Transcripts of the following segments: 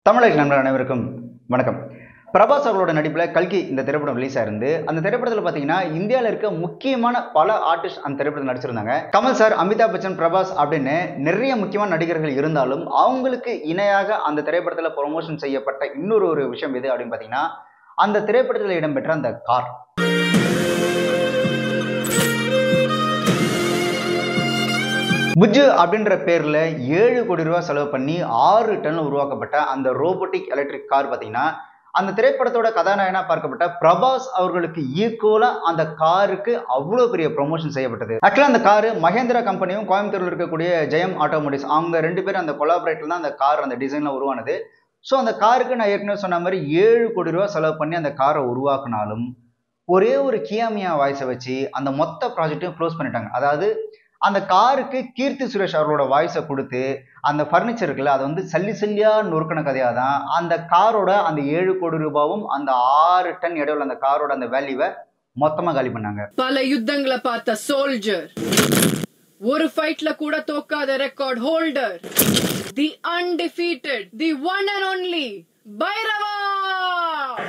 தமிழக நண்பர்கள் அனைவருக்கும் வணக்கம். பிரபாஸ் அவர்களோட நடிப்பில் கல்கி இந்த திரைப்படம் ரிலீஸ் ஆயிருந்து அந்த திரைப்படத்தில் பார்த்தீங்கன்னா இந்தியாவில் இருக்க முக்கியமான பல ஆர்டிஸ்ட் அந்த திரைப்படத்தில் நடிச்சிருந்தாங்க. கமல் சார், அமிதாப் பச்சன், பிரபாஸ் அப்படின்னு நிறைய முக்கியமான நடிகர்கள் இருந்தாலும் அவங்களுக்கு இணையாக அந்த திரைப்படத்தில் ப்ரொமோஷன் செய்யப்பட்ட இன்னொரு விஷயம் எது அப்படின்னு பார்த்தீங்கன்னா அந்த திரைப்படத்தில் இடம்பெற்ற அந்த கார். புஜ்ஜு அப்படின்ற பேரில் 7 கோடி ரூபாய் செலவு பண்ணி 6 டன் உருவாக்கப்பட்ட அந்த ரோபோட்டிக் எலக்ட்ரிக் கார் பார்த்தீங்கன்னா அந்த திரைப்படத்தோட கதாநாயகனா பார்க்கப்பட்ட பிரபாஸ் அவர்களுக்கு ஈக்குவலாக அந்த காருக்கு அவ்வளோ பெரிய ப்ரொமோஷன் செய்யப்பட்டது. ஆக்சுவலாக அந்த காரு மகேந்திரா கம்பெனியும் கோயம்புத்தூரில் இருக்கக்கூடிய ஜெயம் ஆட்டோமோட்டிவ்ஸ் அவங்க 2 பேரும் அந்த கொலாபரேட்டில் தான் அந்த கார் அந்த டிசைனில் உருவானது. ஸோ அந்த காருக்கு நான் ஏற்கனவே சொன்ன மாதிரி 7 கோடி ரூபா செலவு பண்ணி அந்த காரை உருவாக்குனாலும் ஒரே ஒரு கியாமியா வாய்ஸை வச்சு அந்த மொத்த ப்ராஜெக்டையும் க்ளோஸ் பண்ணிட்டாங்க. அதாவது அந்த காருக்கு கீர்த்தி சுரேஷ் அவர்களோட வாய்ஸை கொடுத்து அந்த ஃபர்னிச்சர் இருக்குல்ல அதை வந்து சல்லியா நொறுக்கின கதையாக தான் அந்த காரோட அந்த 7 கோடி ரூபாவும் அந்த 6 டன் இடையில அந்த காரோட அந்த வேல்யூவை மொத்தமா காலி பண்ணாங்க. பல யுத்தங்களை பார்த்த சோல்ஜர், ஒரு ஃபைட்ல கூட தோக்காத record holder, the undefeated, the one and only Bhairava.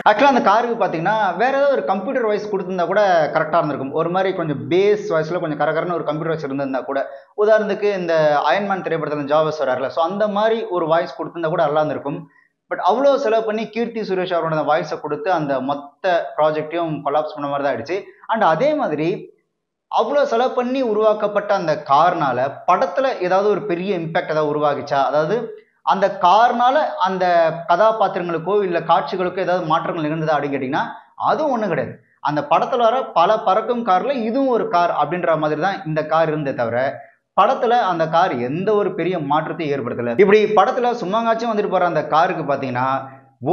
ஆக்சுவலாக அந்த காருக்கு பார்த்தீங்கன்னா வேற ஏதாவது ஒரு கம்ப்யூட்டர் வாய்ஸ் கொடுத்துருந்தா கூட கரெக்டாக இருந்திருக்கும். ஒரு மாதிரி கொஞ்சம் பேஸ் வாய்ஸில் கொஞ்சம் கரகரன்னு ஒரு கம்ப்யூட்டர் வாய்ஸ் இருந்திருந்தா கூட, உதாரணத்துக்கு இந்த அயன்மேன் திரைப்படத்தில் ஜாவஸ் வராருல, ஸோ அந்த மாதிரி ஒரு வாய்ஸ் கொடுத்துருந்தா கூட நல்லா இருந்திருக்கும். பட் அவ்வளோ செலவு பண்ணி கீர்த்தி சுரேஷ் அவரோட வாய்ஸை கொடுத்து அந்த மொத்த ப்ராஜெக்டையும் கொலாப்ஸ் பண்ண மாதிரி தான் ஆயிடுச்சு. அண்ட் அதே மாதிரி அவ்வளோ செலவு பண்ணி உருவாக்கப்பட்ட அந்த கார்னால படத்தில் ஏதாவது ஒரு பெரிய இம்பேக்ட் ஏதாவது உருவாகிச்சா? அதாவது அந்த கார்னால அந்த கதாபாத்திரங்களுக்கோ இல்லை காட்சிகளுக்கோ ஏதாவது மாற்றங்கள் நிகழ்ந்ததா அப்படின்னு கேட்டிங்கன்னா அதுவும் ஒன்றும் கிடையாது. அந்த படத்தில் வர பல பறக்கும் காரில் இதுவும் ஒரு கார் அப்படின்ற மாதிரி தான் இந்த கார் இருந்தே தவிர படத்தில் அந்த கார் எந்த ஒரு பெரிய மாற்றத்தையும் ஏற்படுத்தலை. இப்படி படத்தில் சும்மாங்காச்சும் வந்துட்டு போகிற அந்த காருக்கு பார்த்தீங்கன்னா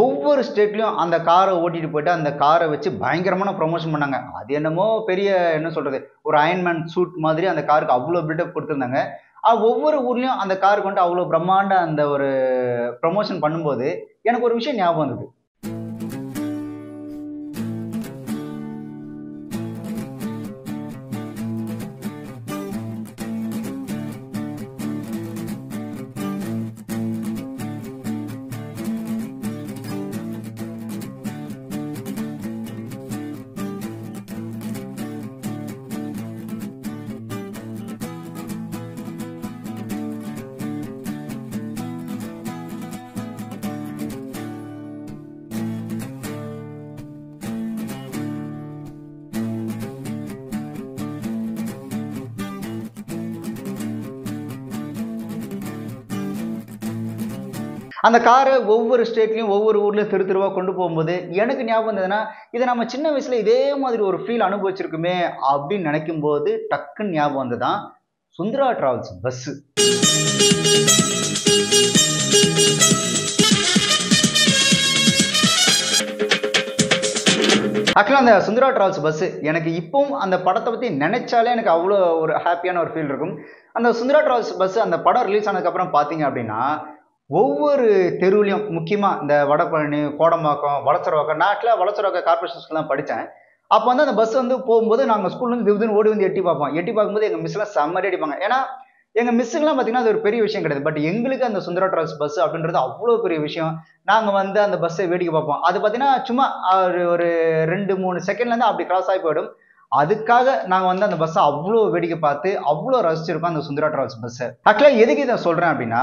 ஒவ்வொரு ஸ்டேட்லையும் அந்த காரை ஓட்டிட்டு போயிட்டு அந்த காரை வச்சு பயங்கரமான ப்ரொமோஷன் பண்ணாங்க. அது என்னமோ பெரிய என்ன சொல்கிறது, ஒரு அயன்மேன் சூட் மாதிரி அந்த காருக்கு அவ்வளோ பில்டப் கொடுத்துருந்தாங்க. ஒவ்வொரு ஊர்லேயும் அந்த காருக்கு வந்துட்டு அவ்வளோ பிரம்மாண்ட அந்த ஒரு ப்ரொமோஷன் பண்ணும்போது எனக்கு ஒரு விஷயம் ஞாபகம் வந்தது. அந்த காரை ஒவ்வொரு ஸ்டேட்லையும் ஒவ்வொரு ஊர்லேயும் தெருவா கொண்டு போகும்போது எனக்கு ஞாபகம் வந்ததுன்னா இதை நம்ம சின்ன வயசுல இதே மாதிரி ஒரு ஃபீல் அனுபவிச்சிருக்குமே அப்படின்னு நினைக்கும் போது டக்குன்னு ஞாபகம் வந்ததுதான் சுந்தரா டிராவல்ஸ் பஸ். ஆக்சுவலாக அந்த சுந்தரா டிராவல்ஸ் பஸ் எனக்கு இப்பவும் அந்த படத்தை பற்றி நினைச்சாலே எனக்கு அவ்வளோ ஒரு ஹாப்பியான ஒரு ஃபீல் இருக்கும். அந்த சுந்தரா டிராவல்ஸ் பஸ் அந்த படம் ரிலீஸ் ஆனதுக்கப்புறம் பார்த்தீங்க அப்படின்னா ஒவ்வொரு தெருவுலையும் முக்கியமாக இந்த வடபழனி, கோடம்பாக்கம், வளசரவாக்கம், நாட்டில் வளசரவாக்கம் கார்பரேஷன் ஸ்கூல் தான் படித்தேன். அப்போ வந்து அந்த பஸ் வந்து போகும்போது நாங்கள் ஸ்கூல்லேருந்து திடீர்னு ஓடி வந்து எட்டி பார்ப்போம். எட்டி பார்க்கும்போது எங்கள் மிஸ்லாம் செம்மடி அடிப்பாங்க. ஏன்னா எங்கள் மிஸ்ஸுக்கெல்லாம் பார்த்தீங்கன்னா அது ஒரு பெரிய விஷயம் கிடையாது. பட் எங்களுக்கு அந்த சுந்தரா டிராவல்ஸ் பஸ் அப்படின்றது அவ்வளோ பெரிய விஷயம். நாங்கள் வந்து அந்த பஸ்ஸை வேடிக்கை பார்ப்போம். அது பார்த்தீங்கன்னா சும்மா ஒரு 2-3 செகண்ட்லேருந்து அப்படி கிராஸ் ஆகி போயிடும். அதுக்காக நாங்கள் வந்து அந்த பஸ்ஸை அவ்வளோ வேடிக்கை பார்த்து அவ்வளோ ரசிச்சிருக்கோம் அந்த சுந்தரா டிராவல்ஸ் பஸ்ஸை. ஆக்சுவலாக எதுக்கு இதை சொல்கிறேன் அப்படின்னா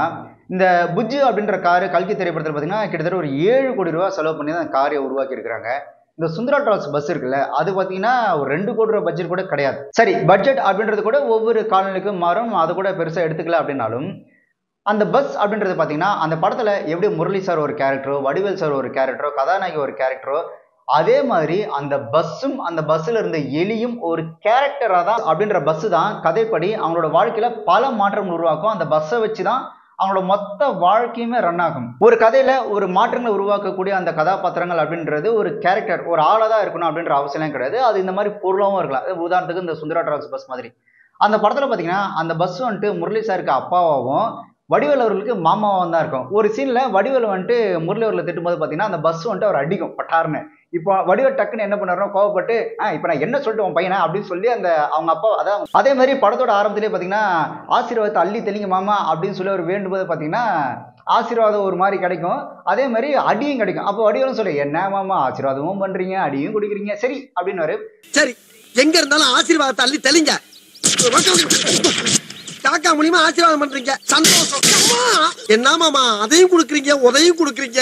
இந்த புஜ்ஜு அப்படின்ற காரு கல்கி திரைப்படத்தில் பார்த்தீங்கன்னா கிட்டத்தட்ட ஒரு 7 கோடி ரூபா செலவு பண்ணி தான் அந்த காரை உருவாக்கி இருக்கிறாங்க. இந்த சுந்தரா டிராவல்ஸ் பஸ் இருக்குல்ல அது பார்த்தீங்கன்னா ஒரு 2 கோடி ரூபா பட்ஜெட் கூட கிடையாது. சரி, பட்ஜெட் அப்படின்றது கூட ஒவ்வொரு காலநிலைக்கும் மாறும், அதை கூட பெருசாக எடுத்துக்கல அப்படின்னாலும் அந்த பஸ் அப்படின்றது பார்த்தீங்கன்னா அந்த படத்தில் எப்படி முரளி சார் ஒரு கேரக்டரோ, வடிவேல் சார் ஒரு கேரக்டரோ, கதாநாயகி ஒரு கேரக்டரோ, அதே மாதிரி அந்த பஸ்ஸும் அந்த பஸ்ஸில் இருந்த எலியும் ஒரு கேரக்டராக தான் அப்படின்ற பஸ்ஸு தான் கதைப்படி அவங்களோட வாழ்க்கையில் பல மாற்றங்கள் உருவாக்கும். அந்த பஸ்ஸை வச்சு தான் அவங்களோட மொத்த வாழ்க்கையுமே ரன் ஆகும். ஒரு கதையில ஒரு மாற்றங்களை உருவாக்கக்கூடிய அந்த கதாபாத்திரங்கள் அப்படின்றது ஒரு கேரக்டர், ஒரு ஆளாக தான் இருக்கணும் அப்படின்ற அவசியம் கிடையாது. அது இந்த மாதிரி பொருளாகவும் இருக்கலாம். உதாரணத்துக்கு இந்த சுந்தரா டிராவல்ஸ் பஸ் மாதிரி அந்த படத்தில் பார்த்தீங்கன்னா அந்த பஸ் வந்துட்டு முரளி சாருக்கு அப்பாவாகவும் வடிவேல் அவர்களுக்கு மாமாவும் தான் இருக்கும். ஒரு சீன்ல வடிவேல் வந்துட்டு முரளி அவர்களை திட்டும்போது பார்த்தீங்கன்னா அந்த பஸ் வந்துட்டு அவர் அடிக்கும் பட்டார்னு. இப்போ வடிவேல் டக்குன்னு என்ன பண்ணாரோ கோவப்பட்டு இப்போ நான் என்ன சொல்லிட்டு உன் பையனா அப்படின்னு சொல்லி அந்த அவங்க அப்பா அதான் அதே மாதிரி படத்தோட ஆரம்பத்திலே பார்த்தீங்கன்னா ஆசீர்வாதத்தை அள்ளி தெளிங்க மாமா அப்படின்னு சொல்லி அவர் வேண்டும்போது பார்த்தீங்கன்னா ஆசீர்வாதம் ஒரு மாதிரி கிடைக்கும், அதே மாதிரி அடியும் கிடைக்கும். அப்போ வடிவேலும் சொல்லு, என்ன மாமா ஆசீர்வாதமும் பண்றீங்க அடியும் குடிக்கிறீங்க, சரி அப்படின்னு. சரி, எங்க இருந்தாலும் ஆசீர்வாதத்தை அள்ளி தெளிங்க. காக்கா மூலியமா ஆசீர்வாதம் பண்றீங்க, சந்தோஷம். என்ன மாமா அதையும் கொடுக்குறீங்க உதையும் கொடுக்குறீங்க.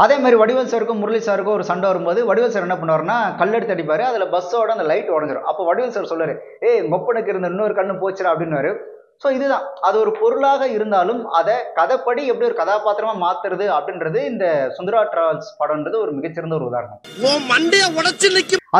அதே மாதிரி வடிவேல் சாருக்கும் முரளி சாருக்கும் ஒரு சண்டை வரும்போது வடிவேல் சார் என்ன பண்ணுவாருன்னா கல்லெடுத்து அடிப்பாரு, அதுல பஸ்ஸோட அந்த லைட் உடஞ்சிரும். அப்போ வடிவேல் சார் சொல்லுவாரு, ஏய் மொப்பனுக்கு இருந்த இன்னொரு கண்ணு போச்சுடா அப்படின்னு. ஸோ இதுதான், அது ஒரு பொருளாக இருந்தாலும் அதை கதைப்படி எப்படி ஒரு கதாபாத்திரமா மாத்துறது அப்படின்றது இந்த சுந்தரா டிராவல்ஸ் படம்ன்றது ஒரு மிகச்சிறந்த ஒரு உதாரணம்.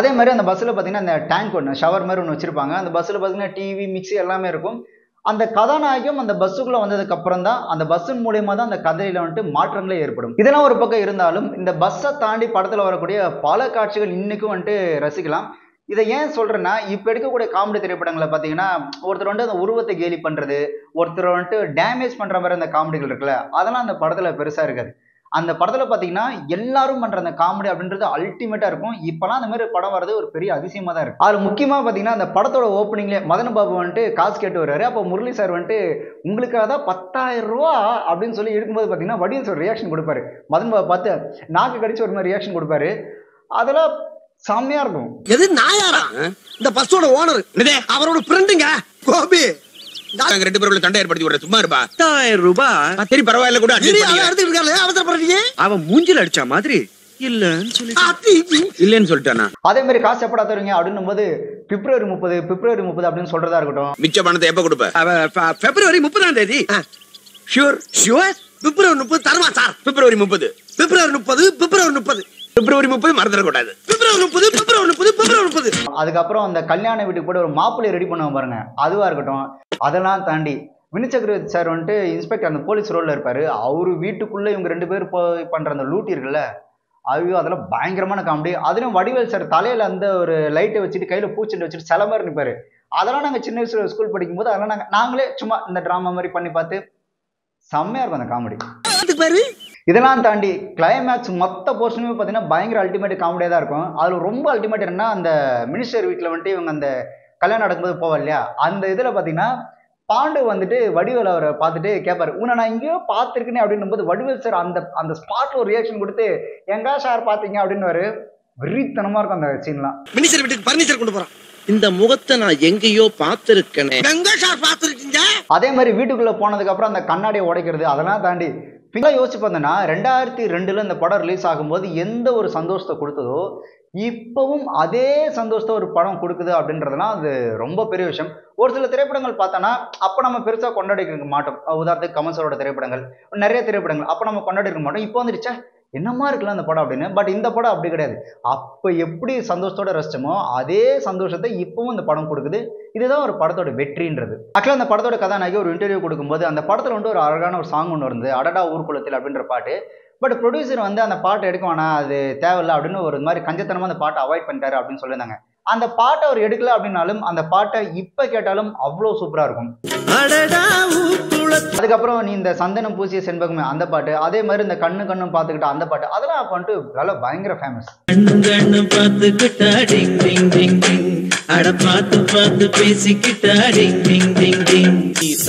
அதே மாதிரி அந்த பஸ்ஸில் பார்த்தீங்கன்னா அந்த டேங்க் ஒன்று ஷவர் மாதிரி ஒன்று வச்சிருப்பாங்க. அந்த பஸ்ஸில் பார்த்தீங்கன்னா டிவி மிக்சி எல்லாமே இருக்கும். அந்த கதாநாயகம் அந்த பஸ்ஸுக்குள்ள வந்ததுக்கு அப்புறம் தான் அந்த பஸ்ஸின் மூலியமா தான் அந்த கதையில வந்துட்டு மாற்றங்களே ஏற்படும். இதெல்லாம் ஒரு பக்கம் இருந்தாலும் இந்த பஸ்ஸை தாண்டி படத்துல வரக்கூடிய பல காட்சிகள் இன்னைக்கும் வந்துட்டு ரசிக்கலாம். இதை ஏன் சொல்றேன்னா, இப்ப எடுக்கக்கூடிய காமெடி திரைப்படங்களை பார்த்தீங்கன்னா ஒருத்தர் வந்துட்டு அந்த உருவத்தை கேலி பண்றது, ஒருத்தர் வந்துட்டு டேமேஜ் பண்ற மாதிரி அந்த காமெடிகள் இருக்குல்ல, அதெல்லாம் அந்த படத்துல பெருசா இருக்காது. அந்த படத்துல பாத்தீங்கன்னா எல்லாரும் பண்ற அந்த காமெடி அப்படின்றது அல்டிமேட்டா இருக்கும். இப்பெல்லாம் அந்த மாதிரி படம் வர்றது ஒரு பெரிய அதிசயமா தான் இருக்கு. அது முக்கியமா பாத்தீங்கன்னா அந்த படத்தோட ஓப்பனிங்ல மதன் பாபு வந்துட்டு காசு கேட்டு வர்றாரு. அப்போ முரளி சார் வந்துட்டு உங்களுக்காக தான் 10,000 ரூபா அப்படின்னு சொல்லி இருக்கும்போது பாத்தீங்கன்னா வடிவேல் சார் ரியாக்ஷன் கொடுப்பாரு. மதன் பாபு பார்த்து நாக்கு கடிச்சு ஒரு மாதிரி ரியாக்ஷன் கொடுப்பாரு. அதெல்லாம் செம்மையா இருக்கும். எது நாயாரா? இந்த பஸ்ஸோட ஓனர் அவரோட ஃப்ரெண்டுங்க கோபி. ரெண்டு பேரும் சண்டை ஏற்படுத்தி விடுற சும்மா இருப்பா. 10,000 ரூபாய் சரி பரவாயில்ல கூட அவசரப்படுறீங்க. அவன் மூஞ்சில அடிச்ச மாதிரி இல்லன்னு சொல்லிட்டானா. அதே மாதிரி காசு எப்படா தருவீங்க அப்படின்னும் போது பிப்ரவரி 30 அப்படின்னு சொல்றதா இருக்கட்டும். மிச்ச பணத்தை எப்ப கொடுப்ப? பிப்ரவரி 30ஆம் தேதி. Sure sure. பிப்ரவரி 30 தருமா சார்? பிப்ரவரி 30 மறந்துடக்கூடாது. பிப்ரவரி 30. அதுக்கப்புறம் அந்த கல்யாண வீட்டுக்கு கூட ஒரு மாப்பிள்ளை ரெடி பண்ணுவாங்க பாருங்க, அதுவா இருக்கட்டும். அதெல்லாம் தாண்டி வினிச்சக்கரவர்த்தி சார் வந்துட்டு இன்ஸ்பெக்டர் அந்த போலீஸ் ரோல்ல இருப்பாரு. அவரு வீட்டுக்குள்ள இவங்க 2 பேர் பண்ற அந்த லூட்டி இருக்குல்ல, ஐயோ அதெல்லாம் பயங்கரமான காமெடி. அதுலயும் வடிவேல் சார் தலையில அந்த ஒரு லைட்டை வச்சுட்டு கையில பூச்செண்டு வச்சுட்டு சில மாதிரி நிற்பாரு. அதெல்லாம் நாங்க சின்ன வயசுல ஸ்கூல் படிக்கும் போது அதெல்லாம் நாங்களே சும்மா இந்த டிராமா மாதிரி பண்ணி பார்த்து செம்மையா இருக்கும் அந்த காமெடி. இதெல்லாம் தாண்டி கிளைமேக்ஸ் மொத்த போர்ஷனுமே பார்த்தீங்கன்னா பயங்கர அல்டிமேட் காமெடியாக தான் இருக்கும். அதில் ரொம்ப அல்டிமேட் என்னன்னா, அந்த மினிஸ்டர் வீட்டில் வந்துட்டு இவங்க அந்த கல்யாணம் நடக்கும்போது போவா இல்லையா, அந்த இதில் பார்த்தீங்கன்னா பாண்டு வந்துட்டு வடிவேல் அவரை பார்த்துட்டு கேட்பாரு, உன்னை நான் எங்கேயோ பார்த்துருக்கேனே அப்படின்னும் போது வடிவேல் சார் அந்த ஸ்பாட்ல ஒரு ரியாக்ஷன் கொடுத்து எங்கா சார் பார்த்தீங்க அப்படின்னு வெறித்தனமா இருக்கும் அந்த சீன்லாம். மினிஸ்டர் வீட்டுக்கு பர்னிச்சர் கொண்டு போறான். இந்த முகத்தை நான் எங்கேயோ பார்த்திருக்கேனே. எங்க சார் பார்த்திருக்கீங்க? அதே மாதிரி வீட்டுக்குள்ள போனதுக்கு அப்புறம் அந்த கண்ணாடியை உடைக்கிறது, அதெல்லாம் தாண்டி யோசிச்சு பார்த்தோன்னா 2002 இந்த படம் ரிலீஸ் ஆகும்போது எந்த ஒரு சந்தோஷத்தை கொடுத்ததோ இப்பவும் அதே சந்தோஷத்தை ஒரு படம் கொடுக்குது அப்படின்றதுலாம் அது ரொம்ப பெரிய விஷயம். ஒரு சில திரைப்படங்கள் பார்த்தோன்னா அப்போ நம்ம பெருசாக கொண்டாடிக்க மாட்டோம். உதாரணத்துக்கு கமல் சாரோட திரைப்படங்கள், நிறைய திரைப்படங்கள் அப்போ நம்ம கொண்டாடிக்க மாட்டோம். இப்போ வந்துடுச்சா என்னமா இருக்கலாம் அந்த படம் அப்படின்னு. பட் இந்த படம் அப்படி கிடையாது. அப்போ எப்படி சந்தோஷத்தோட ரசிச்சோமோ அதே சந்தோஷத்தை இப்பவும் இந்த படம் கொடுக்குது. இதுதான் ஒரு படத்தோட வெற்றின்றது. ஆக்சுவலாக அந்த படத்தோட கதாநாயகி ஒரு இன்டர்வியூ கொடுக்கும்போது அந்த படத்தில் வந்து ஒரு அழகான ஒரு சாங் ஒன்று இருந்தது, அடடா ஊர்குளத்தில் அப்படின்ற பாட்டு. பட் ப்ரொடியூசர் வந்து அந்த பாட்டை எடுக்க வேணாம், அது தேவையில்லை அப்படின்னு ஒரு மாதிரி கஞ்சத்தனமாக அந்த பாட்டை அவாய்ட் பண்ணிட்டாரு அப்படின்னு சொல்லியிருந்தாங்க. அந்த பாட்டை அவர் எடுக்கல அப்படின்னாலும் அந்த பாட்டை இப்போ கேட்டாலும் அவ்வளோ சூப்பராக இருக்கும். அதுக்கப்புறம் நீ இந்த சந்தனம் பூசிய செண்பகமே அந்த பாட்டு, அதே மாதிரி இந்த கண்ணு கண்ணும் பார்த்துக்கிட்ட அந்த பாட்டு, அதெல்லாம் அப்போ வந்துட்டு நல்லா பயங்கர ஃபேமஸ்.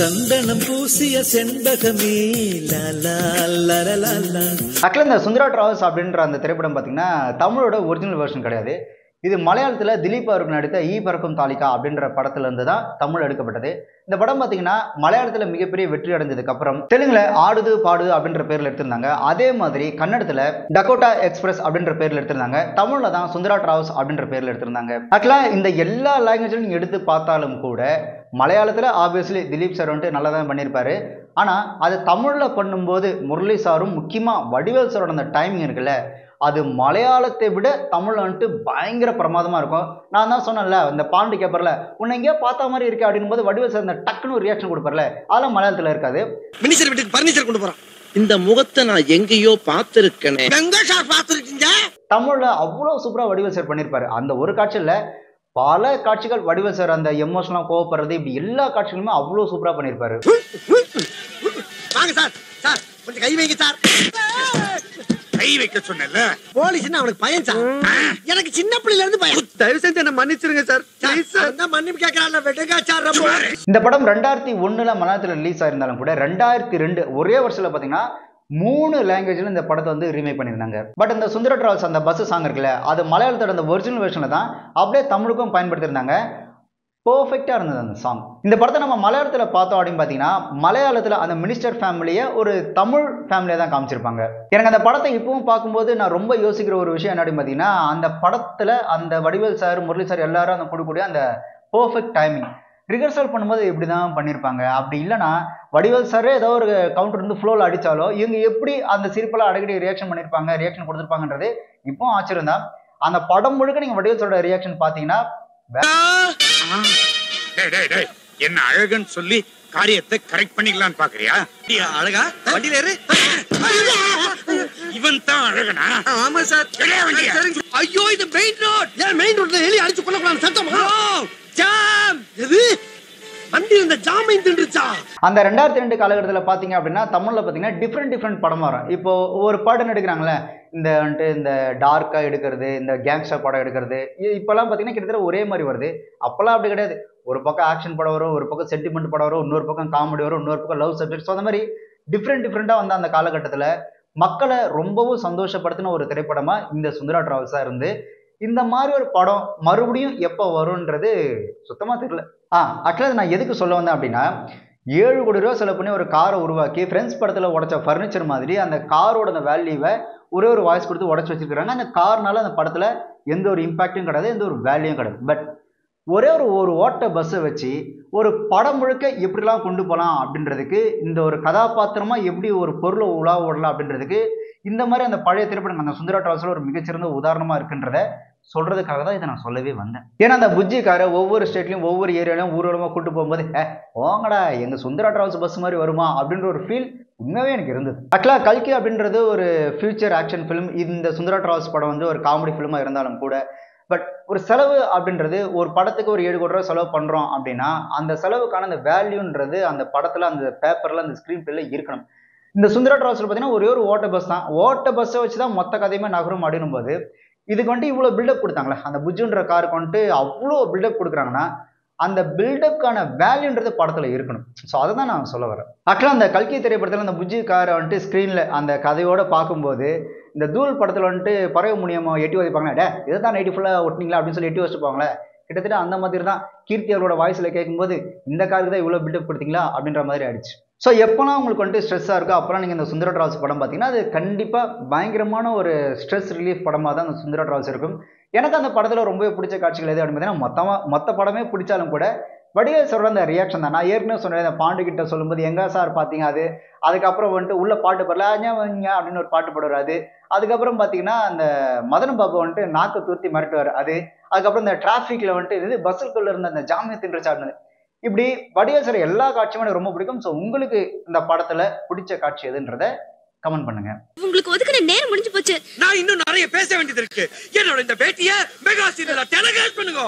சந்தனம் பூசிய செண்பகமே. ஆக்சுவலா இந்த சுந்தரா டிராவல்ஸ் அப்படின்ற அந்த திரைப்படம் பார்த்தீங்கன்னா தமிழோட ஒரிஜினல் வெர்ஷன் கிடையாது. இது மலையாளத்தில் திலீப் அவர்கள் நடித்த ஈ பறக்கும் தாலிகா அப்படின்ற படத்துல இருந்து தான் தமிழ் எடுக்கப்பட்டது. இந்த படம் பார்த்தீங்கன்னா மலையாளத்தில் மிகப்பெரிய வெற்றி அடைஞ்சதுக்கு அப்புறம் தெலுங்குல ஆடுது பாடுது அப்படின்ற பேர்ல எடுத்திருந்தாங்க. அதே மாதிரி கன்னடத்துல டகோட்டா எக்ஸ்பிரஸ் அப்படின்ற பேர்ல எடுத்திருந்தாங்க. தமிழ்ல தான் சுந்தரா டிராவல்ஸ் அப்படின்ற பேர்ல எடுத்திருந்தாங்க. ஆக்சுவலா இந்த எல்லா லாங்குவேஜும் நீங்க எடுத்து பார்த்தாலும் கூட மலையாளத்தில் ஆப்வியஸ்லி திலீப் சார் வந்துட்டு நல்லா தான் பண்ணியிருப்பாரு. ஆனால் அது தமிழில் பண்ணும்போது முரளி சாரும் முக்கியமாக வடிவேல் சாரோட அந்த டைமிங் இருக்குல்ல, அது மலையாளத்தை விட தமிழ் வந்துட்டு பயங்கர பிரமாதமாக இருக்கும். நான் தான் சொன்னேன்ல, இந்த பாண்டு கேப்பர்ல உன்னை எங்கேயோ பார்த்த மாதிரி இருக்கு அப்படின்னும் போது வடிவேல் சார் இந்த டக்குன்னு ஒரு ரியாக்ஷன் கொடுப்பார்ல, அதெல்லாம் மலையாளத்தில் இருக்காது. மினிஸ்டர் வீட்டுக்கு பர்னிச்சர் கொண்டு போறான். இந்த முகத்தை நான் எங்கேயோ பார்த்திருக்கேனே. எங்க சார் பார்த்திருக்கீங்க? தமிழில் அவ்வளோ சூப்பராக வடிவேல் சார் பண்ணியிருப்பாரு. அந்த ஒரு காட்சியில் பல காட்சிகள் வடிவேல் சார் அந்த எமோஷனலாக கோவப்படுறது, இப்படி எல்லா காட்சிகளுமே அவ்வளோ சூப்பராக பண்ணியிருப்பாரு. வாங்க சார், சார் கொஞ்சம் கை வைங்க சார். கை கை வைக்க சொன்னல. போலீஸ்னா அவனுக்கு பயம் சார். எனக்கு சின்ன பிள்ளையில இருந்து பயம். தயவு செஞ்சு என்ன மன்னிச்சிருங்க சார். Please sir. நான் மன்னிப்பு கேக்குறேன். வெட்டகா சார். இந்த படம் 2001ல மலையாளத்துல ரிலீஸ் ஆயிருந்தாலும் கூட 2002 ஒரே வருஷத்துல பாத்தீங்கன்னா 3 லாங்குவேஜ்ல இந்த படத்தை வந்து ரீமேக் பண்ணியிருந்தாங்க. பட் இந்த சுந்தர டிராவல்ஸ் அந்த பஸ் சாங் இருக்குல்ல, அது மலையாளத்தோட அந்த ஒரிஜினல் வெர்ஷன்ல தான் அப்படியே தமிழுக்கும் பயன்படுத்தியிருந்தாங்க. பர்ஃபெக்டா இருந்தது அந்த சாங். இந்த படத்தை நம்ம மலையாளத்துல பார்த்தோம் அப்படின்னு பாத்தீங்கன்னா, மலையாளத்துல அந்த மினிஸ்டர் ஃபேமிலியை ஒரு தமிழ் ஃபேமிலியா தான் காமிச்சிருப்பாங்க. எனக்கு அந்த படத்தை இப்பவும் பார்க்கும்போது நான் ரொம்ப யோசிக்கிற ஒரு விஷயம் என்ன அப்படின்னு பாத்தீங்கன்னா, அந்த படத்துல அந்த வடிவேல் சார், முரளி சார் எல்லாரும் அந்த கொடுக்கக்கூடிய அந்த பர்ஃபெக்ட் டைமிங் ரிஹர்சல் பண்ணும்போது எப்படி தான் பண்ணியிருப்பாங்க. அப்படி இல்லைன்னா வடிவேல் சாரே ஏதோ ஒரு கவுண்டர் இருந்து ஃப்ளோவில் அடித்தாலோ இவங்க எப்படி அந்த சிரிப்பெல்லாம் அடிக்கடி ரியாக்ஷன் பண்ணியிருப்பாங்க, ரியாக்ஷன் கொடுத்துருப்பாங்கன்றது இப்போ ஆச்சரியம் தான். அந்த படம் முழுக்க நீங்கள் வடிவேல் சாரோட ரியாக்ஷன் பார்த்தீங்கன்னா, என்ன அழகுன்னு சொல்லி காரியத்தை கரெக்ட் பண்ணிக்கலாம்னு பாக்குறியா? அழகா வண்டியில ஏறு. இவன் தான் அழகனா? ஆமா சார். ஐயோ இது மெயின் ரோட். ஏன் மெயின் ரோட்ல எலி அடிச்சு கொள்ளக்கூடாது சத்தமா? ஜாம். எது வண்டி இந்த ஜாம் தின்றுச்சா? அந்த 2002 காலகட்டத்தில் பார்த்தீங்க அப்படின்னா தமிழில் பார்த்தீங்கன்னா டிஃப்ரெண்ட் படம் வரும். இப்போ ஒரு படம் எடுக்கிறாங்களே, இந்த வந்துட்டு இந்த டார்க்காக எடுக்கிறது, இந்த கேங்ஸ்டர் படம் எடுக்கிறது, இப்போல்லாம் பார்த்தீங்கன்னா கிட்டத்தட்ட ஒரே மாதிரி வருது. அப்போல்லாம் அப்படி கிடையாது. ஒரு பக்கம் ஆக்ஷன் படம் வரும், ஒரு பக்கம் சென்டிமெண்ட் படம் வரும், இன்னொரு பக்கம் காமெடி வரும், இன்னொரு பக்கம் லவ் சப்ஜெக்ட். ஸோ அந்த மாதிரி டிஃப்ரெண்ட்டாக வந்து அந்த காலகட்டத்தில் மக்களை ரொம்பவும் சந்தோஷப்படுத்தின ஒரு திரைப்படமாக இந்த சுந்தரா டிராவல்ஸாக இருந்து, இந்த மாதிரி ஒரு படம் மறுபடியும் எப்போ வரும்ன்றது சுத்தமாக தெரியல. ஆக்சுவலாக நான் எதுக்கு சொல்ல வந்தேன் அப்படின்னா, 7 கோடி ரூபா செலவு பண்ணி ஒரு காரை உருவாக்கி ஃப்ரெண்ட்ஸ் படத்தில் உடைச்ச ஃபர்னிச்சர் மாதிரி அந்த காரோட அந்த வேல்யூவை ஒரே ஒரு வாய்ஸ் கொடுத்து உடச்சி வச்சிருக்கிறாங்க. அந்த கார்னால அந்த படத்தில் எந்த ஒரு இம்பாக்டும் கிடையாது, எந்த ஒரு வேல்யூவும் கிடையாது. பட் ஒரே ஒரு ஓட்ட பஸ்ஸை வச்சு ஒரு படம் முழுக்க எப்படிலாம் கொண்டு போகலாம் அப்படின்றதுக்கு, இந்த ஒரு கதாபாத்திரமாக எப்படி ஒரு பொருளை உலா ஓடலாம் அப்படின்றதுக்கு இந்த மாதிரி அந்த பழைய திரைப்படங்கள் அந்த சுந்தரா டிராவல்ஸில் ஒரு மிகச்சிறந்த உதாரணமாக இருக்குன்றத சொல்றதுக்காக தான் இதை நான் சொல்லவே வந்தேன். ஏன்னா அந்த புஜ்ஜிக்காரை ஒவ்வொரு ஸ்டேட்லையும் ஒவ்வொரு ஏரியாலையும் ஊர்வலமாக கூட்டு போகும்போது போங்கடா எங்கள் சுந்தரா டிராவல்ஸ் பஸ் மாதிரி வருமா அப்படின்ற ஒரு ஃபீல் உண்மையாகவே எனக்கு இருந்தது. ஆக்சுவலாக கல்கி அப்படின்றது ஒரு ஃபியூச்சர் ஆக்ஷன் ஃபிலிம். இந்த சுந்தரா டிராவல்ஸ் படம் வந்து ஒரு காமெடி ஃபிலிமாக இருந்தாலும் கூட, பட் ஒரு செலவு அப்படின்றது ஒரு படத்துக்கு ஒரு 7 கோடி ரூபா செலவு பண்ணுறோம் அப்படின்னா அந்த செலவுக்கான அந்த வேல்யூன்றது அந்த படத்தில் அந்த பேப்பரில் அந்த ஸ்க்ரீன் பிளேல இருக்கணும். இந்த சுந்தரா டிராவல்ஸில் பார்த்தீங்கன்னா ஒரே ஒரு ஓட்ட பஸ் தான். ஓட்ட பஸ்ஸை வச்சு தான் மொத்த கதையுமே நகரும் அப்படின்னும் போது இதுக்கு வந்துட்டு இவ்வளோ பில்டப் கொடுத்தாங்களே, அந்த புஜ்ஜுன்ற காருக்கு வந்துட்டு அவ்வளோ பில்டப் கொடுக்குறாங்கன்னா அந்த பில்டப்கான வேல்யூன்றது படத்தில் இருக்கணும். ஸோ அதை தான் நான் சொல்ல வரேன். ஆக்சுவலாக அந்த கல்கி திரைப்படத்தில் அந்த புஜ்ஜி காரை வந்துட்டு ஸ்க்ரீனில் அந்த கதையோடு பார்க்கும்போது, இந்த தூள் படத்தில் வந்துட்டு பறவை முனியமோ எட்டி வதிப்பாங்களே, இதை தான் நைட்டு ஃபுல்லாக ஒட்டினீங்களா அப்படின்னு சொல்லி எட்டி வச்சுப்பாங்களே, கிட்டத்தட்ட அந்த மாதிரி தான் கீர்த்தி அவரோட வாய்ஸில் கேட்கும்போது இந்த காருக்கு தான் இவ்வளோ பில்டப் கொடுத்தீங்களா அப்படின்ற மாதிரி ஆயிடுச்சு. ஸோ எப்போலாம் உங்களுக்கு வந்துட்டு ஸ்ட்ரெஸ்ஸாக இருக்கோ அப்போலாம் நீங்கள் இந்த சுந்தரா டிராவல்ஸ் படம் பார்த்தீங்கன்னா அது கண்டிப்பாக பயங்கரமான ஒரு ஸ்ட்ரெஸ் ரிலீஃப் படமாக தான் அந்த சுந்தரா டிராவல்ஸ் இருக்கும். எனக்கு அந்த படத்தில் ரொம்ப பிடிச்ச காட்சிகள் எது அப்படின்னு பார்த்தீங்கன்னா, மொத்த படமே பிடிச்சாலும் கூட வடிவேல் சொல்கிற அந்த ரியாக்ஷன் தான். நான் ஏற்கனவே சொன்னேன், அந்த பாண்டு கிட்ட சொல்லும்போது எங்கே சார் பார்த்தீங்க அது, அதுக்கப்புறம் வந்துட்டு உள்ள பாட்டு பாடல அப்படின்னு ஒரு பாட்டு பாடுவார் அது, அதுக்கப்புறம் பார்த்தீங்கன்னா அந்த மதன் பாபு வந்துட்டு நாக்கு தூர்த்தி மிரட்டுவார் அது, அதுக்கப்புறம் இந்த டிராஃபிக்கில் வந்துட்டு இது பஸ்ஸுக்குள்ளே இருந்த அந்த ஜாமிய தின்றுச்சாடுனது, இப்படி வடிவேல் சார் எல்லா காட்சியுமே எனக்கு ரொம்ப பிடிக்கும். ஸோ உங்களுக்கு இந்த படத்தில் பிடிச்ச காட்சி எதுன்றத கமெண்ட் பண்ணுங்க. உங்களுக்கு ஒதுக்குன நேரம் முடிஞ்சு போச்சு. நான் இன்னும் நிறைய பேச வேண்டியது இருக்கு. என்னோட இந்த பேட்டியை மெகா சீரியல்ல டெலிகாஸ்ட் பண்ணுங்க.